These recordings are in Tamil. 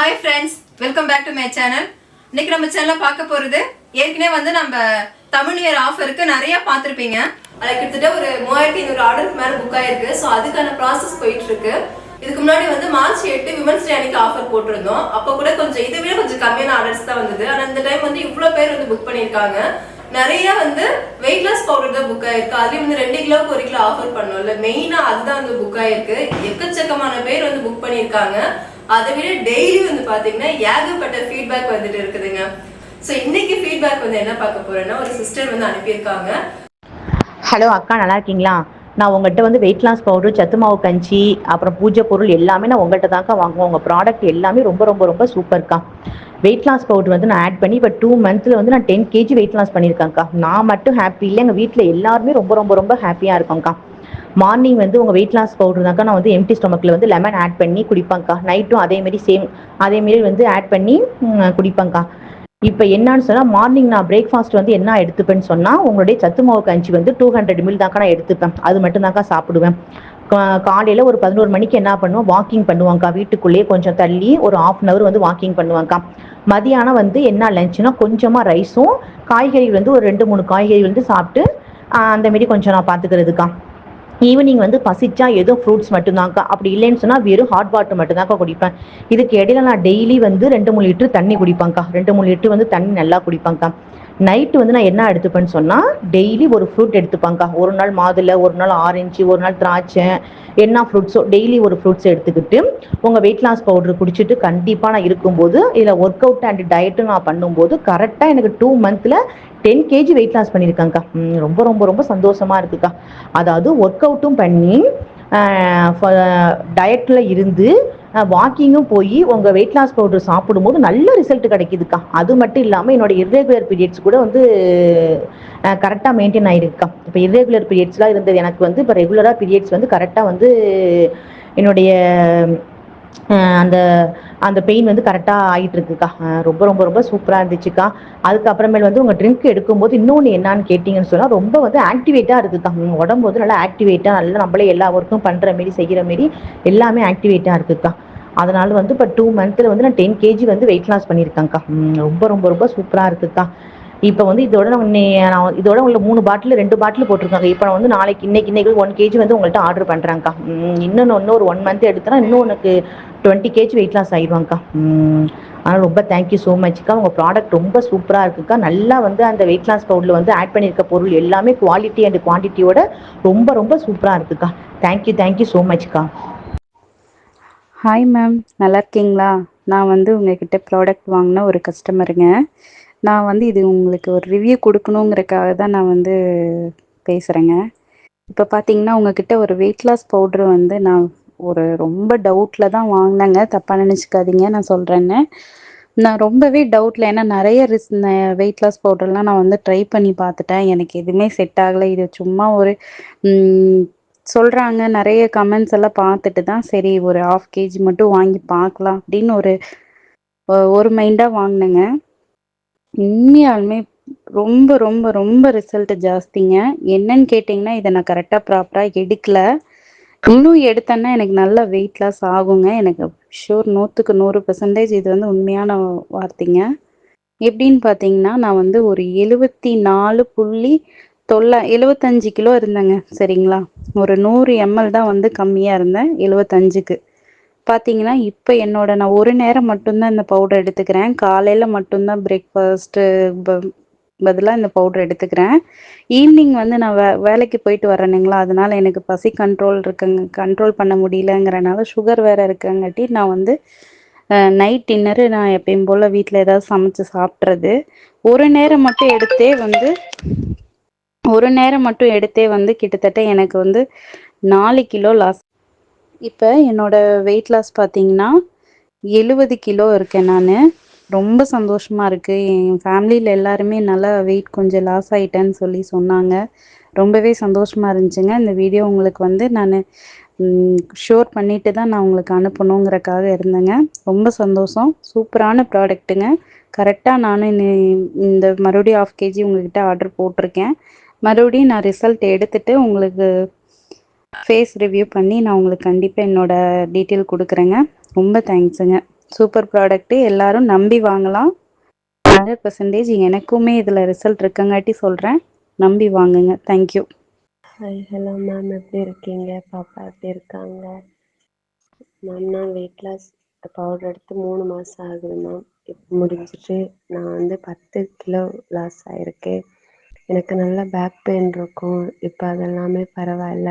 Hi friends, welcome back to my channel. இன்னைக்கு நம்ம சேனலில் பார்க்க போகிறது ஏற்கனவே வந்து நம்ம தமிழ் இயர் ஆஃபருக்கு நிறைய பார்த்துருப்பீங்க. அதில் கிட்டத்தட்ட ஒரு 3500 ஆர்டருக்கு மேலே புக் ஆயிருக்கு. ஸோ அதுக்கான ப்ராசஸ் போயிட்டு இருக்கு. இதுக்கு முன்னாடி வந்து மார்ச் 8 விமன்ஸ் டே அன்னைக்கு ஆஃபர் போட்டிருந்தோம். அப்போ கூட கொஞ்சம் இதை விட கொஞ்சம் கம்மியான ஆர்டர்ஸ் தான் வந்தது. ஆனால் இந்த டைம் வந்து இவ்வளோ பேர் வந்து புக் பண்ணியிருக்காங்க. நிறைய வந்து வெயிட் லாஸ் பவுடர் தான் புக் ஆயிருக்கு. அதுலேயும் வந்து 2 கிலோவுக்கு 1 கிலோ ஆஃபர் பண்ணோம்ல, மெயினாக அதுதான் வந்து புக் ஆயிருக்கு. எக்கச்சக்கமான பேர் வந்து புக் பண்ணியிருக்காங்க. அதை விட டெய்லி வந்து பாத்தீங்கன்னா ஏகப்பட்ட ஃபீட்பேக் வந்துட்டு இருக்குதுங்க. ஸோ இன்னைக்கு ஃபீட்பேக் வந்து என்ன பார்க்க போறேன்னா, ஒரு சிஸ்டர் வந்து அனுப்பியிருக்காங்க. ஹலோ அக்கா, நல்லா இருக்கீங்களா? நான் உங்கள்கிட்ட வந்து வெயிட் லாஸ் பவுடர், சத்து மாவு கஞ்சி, அப்புறம் பூஜை பொருள் எல்லாமே நான் உங்கள்கிட்ட தாக்கா வாங்குவேன். உங்கள் ப்ராடக்ட் எல்லாமே ரொம்ப ரொம்ப ரொம்ப சூப்பர்க்கா. வெயிட் லாஸ் பவுடர் வந்து நான் ஆட் பண்ணி இப்போ 2 மந்த்ஸில் வந்து நான் 10 kg வெயிட் லாஸ் பண்ணியிருக்கேன்க்கா. நான் மட்டும் ஹாப்பி இல்லை, எங்கள் வீட்டில் எல்லாருமே ரொம்ப ரொம்ப ரொம்ப ஹாப்பியாக இருக்கோங்க்கா. மார்னிங் வந்து உங்கள் வெயிட் லாஸ் பவுடர் தாக்கா நான் வந்து எம்டி ஸ்டொமக்கில் வந்து லெமன் ஆட் பண்ணி குடிப்பேங்க்கா. நைட்டும் அதேமாரி அதேமாரி வந்து ஆட் பண்ணி குடிப்பேங்க்கா. இப்போ என்னன்னு சொன்னால், மார்னிங் நான் பிரேக்ஃபாஸ்ட் வந்து என்ன எடுத்துப்பேன்னு சொன்னால், உங்களுடைய சத்து மாவு கஞ்சி வந்து 200 ml தாக்கா நான் எடுத்துப்பேன். அது மட்டும் தாக்கா சாப்பிடுவேன். காலையில் ஒரு 11 மணிக்கு என்ன பண்ணுவோம், வாக்கிங் பண்ணுவாங்க்கா. வீட்டுக்குள்ளேயே கொஞ்சம் தள்ளி ஒரு 1/2 hour வந்து வாக்கிங் பண்ணுவாங்க்கா. மதியானம் வந்து என்ன லஞ்சுனா, கொஞ்சமாக ரைஸும் காய்கறி வந்து ஒரு 2-3 காய்கறி வந்து சாப்பிட்டு அந்தமாரி கொஞ்சம் நான் பார்த்துக்கிறதுக்கா. ஈவினிங் வந்து பசிச்சா ஏதோ ஃப்ரூட்ஸ் மட்டும்தான்க்கா. அப்படி இல்லைன்னு சொன்னால் வெறும் ஹாட் வாட்டர் மட்டும்தான்க்கா குடிப்பேன். இதுக்கு இடையில நான் டெய்லி வந்து 2-3 லிட்டர் தண்ணி குடிப்பேங்க்கா. 2-3 லிட்டர் வந்து தண்ணி நல்லா குடிப்பேங்க்கா. நைட்டு வந்து நான் என்ன எடுத்துப்பேன்னு சொன்னால், டெய்லி ஒரு ஃப்ரூட் எடுத்துப்பேங்க்கா. ஒரு நாள் மாதுளை, ஒரு நாள் ஆரஞ்சு, ஒரு நாள் திராட்சை, என்ன ஃப்ரூட்ஸோ டெய்லி ஒரு ஃப்ரூட்ஸ் எடுத்துக்கிட்டு உங்கள் வெயிட் லாஸ் பவுடர் குடிச்சிட்டு கண்டிப்பாக நான் இருக்கும்போது இதில் ஒர்க் அவுட் அண்ட் டயட்டும் நான் பண்ணும்போது கரெக்டாக எனக்கு 2 மந்த்தில் 10 kg வெயிட் லாஸ் பண்ணியிருக்கேங்க்கா. ரொம்ப ரொம்ப ரொம்ப சந்தோஷமாக இருக்குக்கா. அதாவது ஒர்க் அவுட்டும் பண்ணி டயட்டில் இருந்து வாக்கிங்கும் போய் உங்கள் வெயிட் லாஸ் பவுடர் சாப்பிடும்போது நல்ல ரிசல்ட் கிடைக்குதுக்கா. அது மட்டும் இல்லாமல் என்னோட இர்ரெகுலர் பீரியட்ஸ் கூட வந்து கரெக்டாக மெயின்டைன் ஆகிருக்குக்கா. இப்போ இர்ரெகுலர் பீரியட்ஸ்லாம் இருந்தது எனக்கு வந்து இப்போ ரெகுலராக பீரியட்ஸ் வந்து கரெக்டாக வந்து என்னுடைய அந்த அந்த பெயின் வந்து கரெக்டாக ஆகிட்டு இருக்குக்கா. ரொம்ப ரொம்ப ரொம்ப சூப்பராக இருந்துச்சுக்கா. அதுக்கப்புறமேல் வந்து உங்கள் ட்ரிங்க் எடுக்கும்போது இன்னொன்று என்னான்னு கேட்டிங்கன்னு சொன்னால், ரொம்ப வந்து ஆக்டிவேட்டாக இருக்குக்கா. உடம்பு வந்து நல்லா ஆக்டிவேட்டாக, நல்லா நம்மளே எல்லா ஒர்க்கும் பண்ணுற மாரி செய்கிற மாரி எல்லாமே ஆக்டிவேட்டாக இருக்குக்கா. அதனால் வந்து இப்போ 2 மந்த்தில் வந்து நான் 10 kg வந்து வெயிட் லாஸ் பண்ணியிருக்கேங்க்கா. ரொம்ப ரொம்ப ரொம்ப சூப்பராக இருக்குக்கா. இப்போ வந்து இதோட நான் இதோட உள்ள 3 பாட்டில் 2 பாட்டில் போட்டிருக்காங்க. இப்போ நான் வந்து இன்னைக்கு 1 kg வந்து உங்கள்கிட்ட ஆர்டர் பண்ணுறேங்க்கா. இன்னொரு 1 மந்த் எடுத்தேன்னா இன்னும் உனக்கு 20 kg வெயிட் லாஸ் ஆயிடுவாங்க்கா. ஆனால் ரொம்ப தேங்க்யூ ஸோ மச்க்கா. உங்கள் ப்ராடக்ட் ரொம்ப சூப்பராக இருக்குக்கா. நல்லா வந்து அந்த வெயிட் லாஸ் பவுடரில் வந்து ஆட் பண்ணியிருக்க பொருள் எல்லாமே குவாலிட்டி அண்ட் குவான்டிட்டியோட ரொம்ப ரொம்ப சூப்பராக இருக்குக்கா. தேங்க்யூ ஸோ மச்க்கா. ஹாய் மேம், நல்லா இருக்கீங்களா? நான் வந்து உங்ககிட்ட ப்ராடக்ட் வாங்கின ஒரு கஸ்டமருங்க. நான் வந்து இது உங்களுக்கு ஒரு ரிவ்யூ கொடுக்கணுங்கிறக்காக தான் நான் வந்து பேசுகிறேங்க. இப்போ பார்த்தீங்கன்னா, உங்ககிட்ட ஒரு வெயிட் லாஸ் பவுட்ரு வந்து நான் ஒரு ரொம்ப டவுட்டில் தான் வாங்கினேங்க. தப்பாக நினச்சிக்காதீங்க நான் சொல்கிறேன்னு. நான் ரொம்பவே டவுட்டில், ஏன்னா நிறைய வெயிட் லாஸ் பவுடர்லாம் நான் வந்து ட்ரை பண்ணி பார்த்துட்டேன். எனக்கு எதுவுமே செட் ஆகலை. இது சும்மா ஒரு சொல்கிறாங்க, நிறைய கமெண்ட்ஸ் எல்லாம் பார்த்துட்டு தான் சரி ஒரு 1/2 kg மட்டும் வாங்கி பார்க்கலாம் அப்படின்னு ஒரு மைண்டாக வாங்கினேங்க. உண்மையாலுமே ரொம்ப ரொம்ப ரொம்ப ரிசல்ட் ஜாஸ்திங்க. என்னன்னு கேட்டிங்கன்னா, இதை நான் கரெக்டாக ப்ராப்பராக எடுக்கல. இன்னும் எடுத்தேன்னா எனக்கு நல்ல வெயிட் லாஸ் ஆகுங்க. எனக்கு ஷூர் 100க்கு 100% இது வந்து உண்மையான வார்த்தைங்க. எப்படின்னு பார்த்தீங்கன்னா, நான் வந்து ஒரு 74.75 கிலோ இருந்தேங்க. சரிங்களா? ஒரு 100 ml தான் வந்து கம்மியாக இருந்தேன் 75க்கு. பார்த்தீங்கன்னா, இப்போ நான் ஒரு நேரம் மட்டும்தான் இந்த பவுடர் எடுத்துக்கிறேன். காலையில் மட்டும்தான் பிரேக்ஃபாஸ்ட்டு பதிலாக இந்த பவுடர் எடுத்துக்கிறேன். ஈவினிங் வந்து நான் வேலைக்கு போயிட்டு வரேனுங்களா, அதனால எனக்கு பசி கண்ட்ரோல் பண்ண முடியலங்கிறனால சுகர் வேறு இருக்கங்காட்டி நான் வந்து நைட் டின்னரு நான் எப்பயும் போல் வீட்டில் ஏதாவது சமைச்சு சாப்பிட்றது. ஒரு நேரம் மட்டும் எடுத்தே வந்து கிட்டத்தட்ட எனக்கு வந்து 4 கிலோ லாஸ். இப்போ என்னோட வெயிட் லாஸ் பார்த்தீங்கன்னா 70 கிலோ இருக்கேன் நான். ரொம்ப சந்தோஷமாக இருக்குது. என் ஃபேமிலியில் எல்லாருமே நல்லா வெயிட் கொஞ்சம் லாஸ் ஆகிட்டேன்னு சொல்லி சொன்னாங்க. ரொம்பவே சந்தோஷமாக இருந்துச்சுங்க. இந்த வீடியோ உங்களுக்கு வந்து நான் ஷேர் பண்ணிட்டு தான் நான் உங்களுக்கு அனுப்பணுங்கிறக்காக இருந்தேங்க. ரொம்ப சந்தோஷம். சூப்பரான ப்ராடக்ட்டுங்க. கரெக்டாக நானும் இந்த மறுபடியும் 1/2 kg உங்கள்கிட்ட ஆர்டர் போட்டிருக்கேன். மறுபடியும் நான் ரிசல்ட் எடுத்துகிட்டு உங்களுக்கு ஃபேஸ் ரிவ்யூ பண்ணி நான் உங்களுக்கு கண்டிப்பாக என்னோடய டீட்டெயில் கொடுக்குறேங்க. ரொம்ப தேங்க்ஸுங்க. சூப்பர் ப்ராடக்ட்டு, எல்லாரும் நம்பி வாங்கலாம். 100% எனக்குமே இதில் ரிசல்ட் இருக்கங்காட்டி சொல்கிறேன், நம்பி வாங்குங்க. தேங்க்யூ. ஹாய் ஹலோ மேம், எப்படி இருக்கீங்க? பாப்பா எப்படி இருக்காங்க? மேம், நான் வெயிட் லாஸ் பவுடர் எடுத்து 3 மாதம் ஆகுது மேம். இப்போ முடிஞ்சிட்டு நான் வந்து 10 கிலோ லாஸ் ஆகிருக்கேன். எனக்கு நல்லா பேக் பெயின் இருக்கும், இப்போ அதெல்லாமே பரவாயில்ல.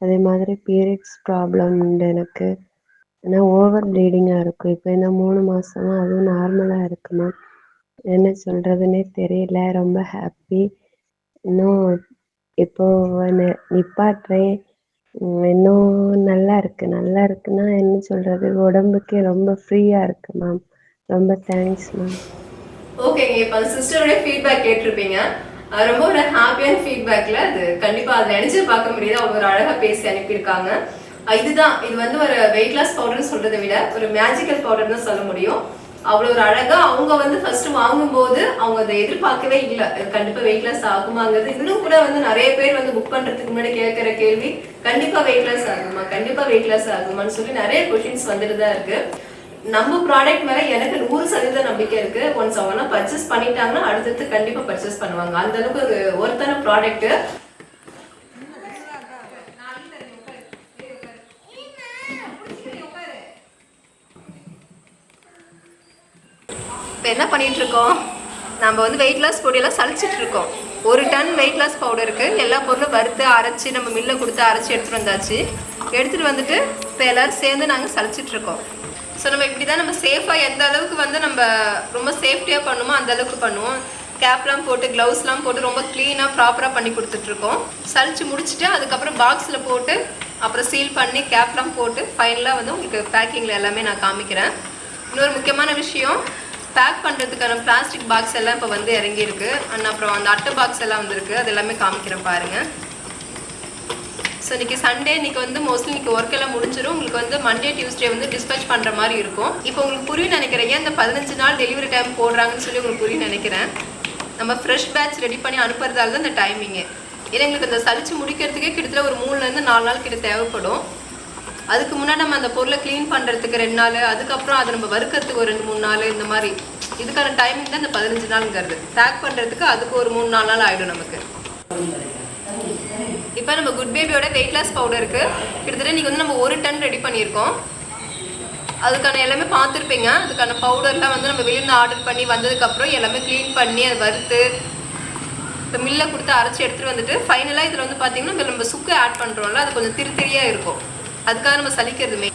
அதே மாதிரி பீரியட்ஸ் ப்ராப்ளம் உண்டு எனக்கு, ஆனால் ஓவர் ப்ளீடிங்காக இருக்கும். இப்போ இந்த 3 மாதமாக அதுவும் நார்மலாக இருக்கு மேம். என்ன சொல்கிறதுனே தெரியல. ரொம்ப ஹாப்பி. இன்னும் இப்போ நிப்பாட்டுறேன். இன்னும் நல்லா இருக்குன்னா என்ன சொல்கிறது, உடம்புக்கே ரொம்ப ஃப்ரீயாக இருக்கு மேம். ரொம்ப தேங்க்ஸ் மேம். ஓகேங்க, இப்போ அந்த சிஸ்டரோட ஃபீட்பேக் கேட்டிருப்பீங்க. ரொம்ப ஒரு ஹாப்பியான ஃபீட்பேக்ல அது கண்டிப்பா அதை நினைச்சு பார்க்க முடியுது. அவங்க ஒரு அழகா பேசி அனுப்பியிருக்காங்க. இதுதான், இது வந்து ஒரு வெயிட் லாஸ் பவுடர்னு சொல்றதை விட ஒரு மேஜிக்கல் பவுடர் தான் சொல்ல முடியும். அவ்வளோ ஒரு அழகா அவங்க வந்து ஃபர்ஸ்ட் வாங்கும்போது அவங்க அதை எதிர்பார்க்கவே இல்லை, கண்டிப்பா வெயிட் லாஸ் ஆகுமாங்கிறது. இன்னும் கூட வந்து நிறைய பேர் வந்து புக் பண்றதுக்கு முன்னாடி கேட்கிற கேள்வி, கண்டிப்பா வெயிட் லாஸ் ஆகுமா, கண்டிப்பா வெயிட் லாஸ் ஆகுமான்னு சொல்லி நிறைய கொஸ்டின்ஸ் வந்துட்டு தான் இருக்கு. நம்ம ப்ராடக்ட் மேல எனக்கு 100% நம்பிக்கை இருக்கு. ஒன்ஸ் அவங்க பர்ச்சேஸ் பண்ணிட்டாங்கன்னா அடுத்தடுத்து கண்டிப்பா பர்ச்சேஸ் பண்ணுவாங்க. அந்த அளவுக்கு ஒரு ஒருத்தான ப்ராடக்ட். இப்போ என்ன பண்ணிட்டு இருக்கோம், நம்ம வந்து வெயிட் லாஸ் பொடியெல்லாம் சளிச்சிட்டு இருக்கோம். 1 டன் வெயிட் லாஸ் பவுடருக்கு எல்லா பொருளும் வறுத்து அரைச்சி நம்ம மில்ல கொடுத்து அரைச்சி எடுத்துட்டு வந்தாச்சு. எடுத்துட்டு வந்துட்டு இப்போ எல்லாரும் சேர்ந்து நாங்கள் சளிச்சிட்டு இருக்கோம். ஸோ நம்ம இப்படி தான் நம்ம சேஃபாக எந்த அளவுக்கு வந்து நம்ம ரொம்ப சேஃப்டியாக பண்ணுமோ அந்த அளவுக்கு பண்ணுவோம். கேப்லாம் போட்டு க்ளவுஸ்லாம் போட்டு ரொம்ப க்ளீனாக ப்ராப்பராக பண்ணி கொடுத்துட்ருக்கோம். சளிச்சு முடிச்சுட்டு அதுக்கப்புறம் பாக்ஸில் போட்டு அப்புறம் சீல் பண்ணி கேப்லாம் போட்டு ஃபைனலாக வந்து உங்களுக்கு பேக்கிங்கில் எல்லாமே நான் காமிக்கிறேன். இன்னொரு முக்கியமான விஷயம், பேக் பண்ணுறதுக்கான பிளாஸ்டிக் பாக்ஸ் எல்லாம் இப்போ வந்து இறங்கியிருக்கு. அண்ட் அப்புறம் அந்த அட்டை பாக்ஸ் எல்லாம் வந்துருக்கு, அது எல்லாமே காமிக்கிறேன் பாருங்கள். ஸோ இன்றைக்கி சண்டே, இன்றைக்கி வந்து மோஸ்ட்லி இன்றைக்கி ஒர்க் எல்லாம் முடிஞ்சிடும். உங்களுக்கு வந்து மண்டே டியூஸ்டே வந்து டிஸ்பேச் பண்ணுற மாதிரி இருக்கும். இப்போ உங்களுக்கு புரியும் நினைக்கிறேன், ஏன் இந்த 15 நாள் டெலிவரி டைம் போடுறாங்கன்னு சொல்லி உங்களுக்கு புரியும் நினைக்கிறேன். நம்ம ஃப்ரெஷ் பேட்ச் ரெடி பண்ணி அனுப்புறதால தான் இந்த டைமிங்கு. ஏன்னா எங்களுக்கு அந்த சளிச்சு முடிக்கிறதுக்கே கிட்டத்தட்ட ஒரு 3லேருந்து 4 நாள் கிட்ட தேவைப்படும். அதுக்கு முன்னாடி நம்ம அந்த பொருளை க்ளீன் பண்ணுறதுக்கு 2 நாள், அதுக்கப்புறம் அதை நம்ம வறுக்கிறதுக்கு ஒரு 2-3 நாள், இந்த மாதிரி இதுக்கான டைமிங் தான் இந்த 15 நாளுங்கிறது. பேக் பண்ணுறதுக்கு அதுக்கு ஒரு 3-4 நாள் ஆகிடும் நமக்கு. இப்போ நம்ம குட் பேபியோட வெயிட் லாஸ் பவுடருக்கு கிட்டத்தட்ட இன்றைக்கி வந்து நம்ம 1 டன் ரெடி பண்ணியிருக்கோம். அதுக்கான எல்லாமே பார்த்துருப்பீங்க. அதுக்கான பவுடர்லாம் வந்து நம்ம வெளியிருந்து ஆர்டர் பண்ணி வந்ததுக்கப்புறம் எல்லாமே க்ளீன் பண்ணி அதை வறுத்து இப்போ மில்லை கொடுத்து அரைச்சி எடுத்துகிட்டு வந்துட்டு ஃபைனலாக இதில் வந்து பார்த்திங்கன்னா நம்ம சுக்கு ஆட் பண்ணுறோம்ல, அது கொஞ்சம் திரியாக இருக்கும். அதுக்காக நம்ம சலிக்கிறதுமே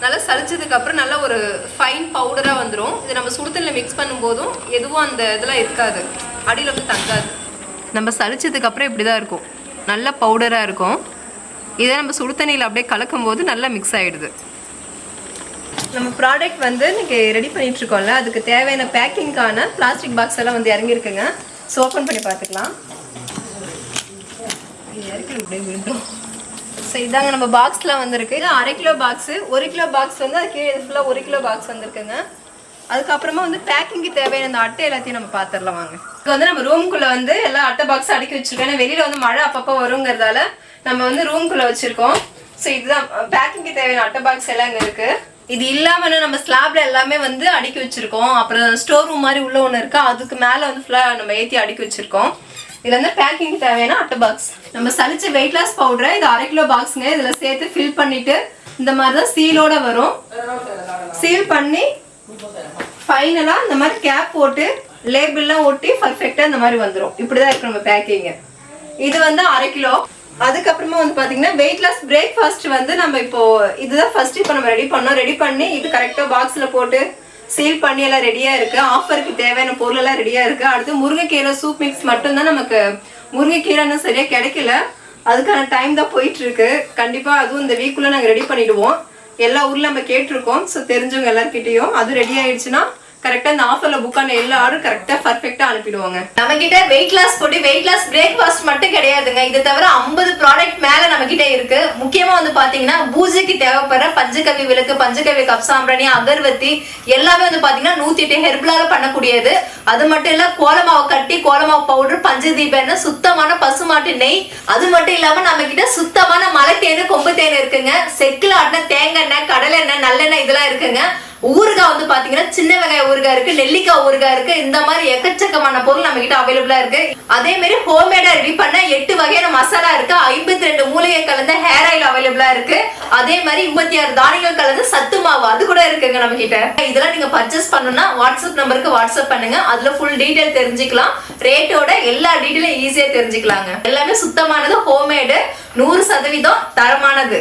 நல்லா சளிச்சதுக்கப்புறம் நல்லா ஒரு ஃபைன் பவுடராக வந்துடும். இது நம்ம சுடுதண்ணில் மிக்ஸ் பண்ணும்போதும் எதுவும் அந்த இதெல்லாம் இருக்காது, அடியில் வந்து தங்காது. நம்ம சளிச்சதுக்கப்புறம் இப்படி தான் இருக்கும், நல்ல பவுடராக இருக்கும். இதை நம்ம சுடு தண்ணியில் அப்படியே கலக்கும் போது நல்லா மிக்ஸ் ஆகிடுது. நம்ம ப்ராடக்ட் வந்து இன்றைக்கி ரெடி பண்ணிகிட்ருக்கோம்ல, அதுக்கு தேவையான பேக்கிங்கான பிளாஸ்டிக் பாக்ஸ் எல்லாம் வந்து இறங்கியிருக்குங்க. ஸோ ஓப்பன் பண்ணி பார்த்துக்கலாம். இறக்கி இப்படியே விழுந்துடும். ஸோ இதாங்க நம்ம பாக்ஸ்லாம் வந்துருக்கு. இது 1/2 கிலோ பாக்ஸு. 1 கிலோ பாக்ஸ் வந்து அது கீழே ஃபுல்லாக 1 கிலோ பாக்ஸ் வந்துருக்குங்க. அதுக்கப்புறமா வந்து பேக்கிங்க்கு தேவையான அந்த அட்டை எல்லாத்தையும் நம்ம பார்த்துடலாம் வாங்க. இப்போ வந்து நம்ம ரூம்குள்ளே வந்து எல்லா அட்டை பாக்ஸ் அடுக்கி வச்சுருக்கோம். ஏன்னா வெளியில் வந்து மழை அப்பப்போ வருங்கிறதால நம்ம வந்து ரூம்குள்ளே வச்சுருக்கோம். ஸோ இதுதான் பேக்கிங்க்கு தேவையான அட்டை பாக்ஸ் எல்லாம் இங்கே இருக்குது. இது இல்லாமல் நம்ம ஸ்லாப்ல எல்லாமே வந்து அடுக்கி வச்சுருக்கோம். அப்புறம் ஸ்டோர் ரூம் மாதிரி உள்ள ஒன்று இருக்குது, அதுக்கு மேலே வந்து ஃபுல்லாக நம்ம ஏற்றி அடுக்கி வச்சுருக்கோம். இதில் வந்து பேக்கிங் தேவையான அட்டை பாக்ஸ். நம்ம சளிச்ச வெயிட் லாஸ் பவுடரை இது 1/2 கிலோ பாக்ஸுங்க. இதில் சேர்த்து ஃபில் பண்ணிவிட்டு இந்த மாதிரி தான் சீலோட வரும். சீல் பண்ணி ஃபைனலாக இந்த மாதிரி கேப் போட்டு லேபிள்லாம் ஒட்டி பர்ஃபெக்டாக இந்த மாதிரி வந்துடும். இப்படி தான் இருக்கு நம்ம பேக்கிங்கு. இது வந்து 1/2 கிலோ. அதுக்கப்புறமா வந்து பார்த்தீங்கன்னா வெயிட் லாஸ் பிரேக்ஃபாஸ்ட் வந்து நம்ம இப்போ இதுதான் ஃபர்ஸ்ட் இப்போ நம்ம ரெடி பண்ணோம். ரெடி பண்ணி இது கரெக்டாக பாக்ஸில் போட்டு சீல் பண்ணி எல்லாம் ரெடியாக இருக்குது. ஆஃபருக்கு தேவையான பொருள் எல்லாம் ரெடியாக இருக்குது. அடுத்து முருங்கைக்கீரை சூப் மிக்ஸ் மட்டும்தான் நமக்கு முருங்கைக்கீரை இன்னும் சரியாக கிடைக்கல, அதுக்கான டைம் தான் போயிட்டுருக்கு. கண்டிப்பாக அதுவும் இந்த வீக்குள்ளே நாங்கள் ரெடி பண்ணிவிடுவோம். எல்லா ஊரில் நம்ம கேட்டிருக்கோம். ஸோ தெரிஞ்சவங்க எல்லாருக்கிட்டையும் அது ரெடி ஆயிடுச்சுன்னா கரெக்டாக இந்த ஆஃபரில் புக் ஆன எல்லா ஆர்டரும் கரெக்டாக பர்ஃபெக்டாக அனுப்பிடுவாங்க. நம்ம கிட்ட வெயிட் லாஸ் பொடி வெயிட் லாஸ் பிரேக்ஃபாஸ்ட் மட்டும் கிடையாதுங்க. இது தவிர 50 ப்ராடக்ட் மேலே நம்ம கிட்ட இருக்கு. முக்கியமாக வந்து பார்த்தீங்கன்னா பூஜைக்கு தேவைப்படுற பஞ்சகவி விளக்கு, பஞ்சகவி கப் சாம்பிராணி, அகர்வத்தி எல்லாமே வந்து பார்த்தீங்கன்னா 108 ஹெர்பலால பண்ணக்கூடியது. அது மட்டும் இல்லை, கோலமாவு கட்டி, கோலமாவு பவுடர், பஞ்சதீப எண்ணெய், சுத்தமான பசுமாட்டு நெய், அது மட்டும் இல்லாமல் நம்ம கிட்ட சுத்தமான மலை தேனு, கொம்பு தேன் இருக்குங்க. செக்கில் ஆட்டின தேங்காய் எண்ணெய், கடலை எண்ணெய், நல்லெண்ணெய் இதெல்லாம் இருக்குங்க. ஊறுகாய் வந்து பாத்தீங்கன்னா சின்ன வெங்காய ஊறுகாய் இருக்கு, நெல்லிக்காய் ஊறுகாய் இருக்கு. இந்த மாதிரி எக்கச்சக்கமான பொருள் நம்ம கிட்ட அவைலபிளா இருக்கு. அதே மாதிரி ஹோம்மேடா ரெடி பண்ண 8 வகையான மசாலா இருக்கு. 52 மூலிகை கலந்த ஹேர் ஆயில் அவைலபிளா இருக்கு. அதே மாதிரி 36 தானியங்கள் கலந்த சத்து மாவு அது கூட இருக்குங்க நம்ம கிட்ட. இதெல்லாம் நீங்க பர்ச்சேஸ் பண்ணணும்னா வாட்ஸ்அப் நம்பருக்கு வாட்ஸ்அப் பண்ணுங்க. அதுல ஃபுல் டீடைல் தெரிஞ்சுக்கலாம். ரேட்டோட எல்லா டீடைலும் ஈஸியா தெரிஞ்சுக்கலாங்க. எல்லாமே சுத்தமானது, ஹோம்மேடு, 100% தரமானது.